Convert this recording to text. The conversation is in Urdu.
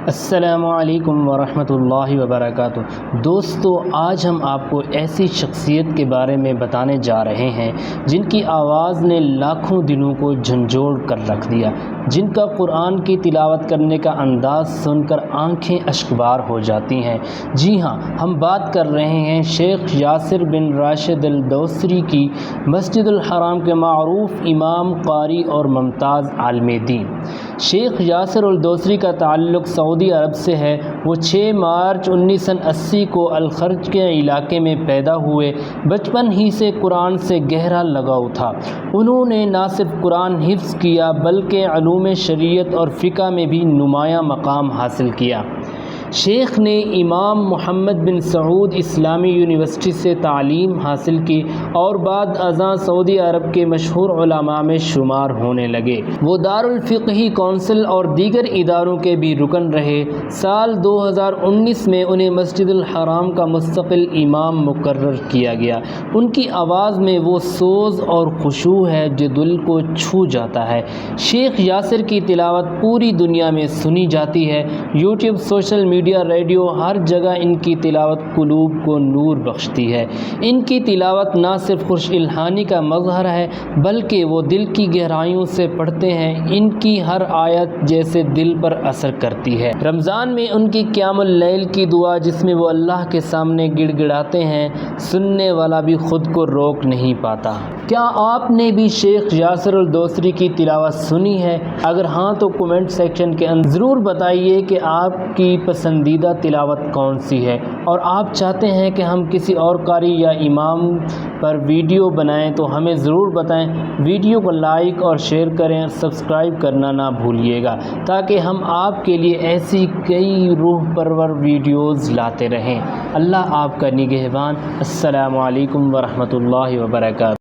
السلام علیکم ورحمۃ اللہ وبرکاتہ۔ دوستو، آج ہم آپ کو ایسی شخصیت کے بارے میں بتانے جا رہے ہیں جن کی آواز نے لاکھوں دلوں کو جھنجھوڑ کر رکھ دیا، جن کا قرآن کی تلاوت کرنے کا انداز سن کر آنکھیں اشکبار ہو جاتی ہیں۔ جی ہاں، ہم بات کر رہے ہیں شیخ یاسر بن راشد الدوسری کی، مسجد الحرام کے معروف امام، قاری اور ممتاز عالم دین۔ شیخ یاسر الدوسری کا تعلق سعودی عرب سے ہے۔ وہ 6 مارچ 1980 کو الخرج کے علاقے میں پیدا ہوئے۔ بچپن ہی سے قرآن سے گہرا لگاؤ تھا۔ انہوں نے نہ صرف قرآن حفظ کیا بلکہ علوم شریعت اور فقہ میں بھی نمایاں مقام حاصل کیا۔ شیخ نے امام محمد بن سعود اسلامی یونیورسٹی سے تعلیم حاصل کی اور بعد ازاں سعودی عرب کے مشہور علماء میں شمار ہونے لگے۔ وہ دارالفقہی کونسل اور دیگر اداروں کے بھی رکن رہے۔ سال 2019 میں انہیں مسجد الحرام کا مستقل امام مقرر کیا گیا۔ ان کی آواز میں وہ سوز اور خشوع ہے جو دل کو چھو جاتا ہے۔ شیخ یاسر کی تلاوت پوری دنیا میں سنی جاتی ہے۔ یوٹیوب، سوشل میڈیا، ریڈیو، ہر جگہ ان کی تلاوت قلوب کو نور بخشتی ہے۔ ان کی تلاوت نہ صرف خوش الحانی کا مظہر ہے بلکہ وہ دل کی گہرائیوں سے پڑھتے ہیں۔ ان کی ہر آیت جیسے دل پر اثر کرتی ہے۔ رمضان میں ان کی قیام اللیل کی دعا جس میں وہ اللہ کے سامنے گڑ گڑاتے ہیں، سننے والا بھی خود کو روک نہیں پاتا۔ کیا آپ نے بھی شیخ یاسر الدوسری کی تلاوت سنی ہے؟ اگر ہاں تو کمنٹ سیکشن کے اندر ضرور بتائیے کہ آپ کی پسندیدہ تلاوت کون سی ہے، اور آپ چاہتے ہیں کہ ہم کسی اور قاری یا امام پر ویڈیو بنائیں تو ہمیں ضرور بتائیں۔ ویڈیو کو لائک اور شیئر کریں اور سبسکرائب کرنا نہ بھولیے گا تاکہ ہم آپ کے لیے ایسی کئی روح پرور ویڈیوز لاتے رہیں۔ اللہ آپ کا نگہبان۔ السلام علیکم ورحمۃ اللہ وبرکاتہ۔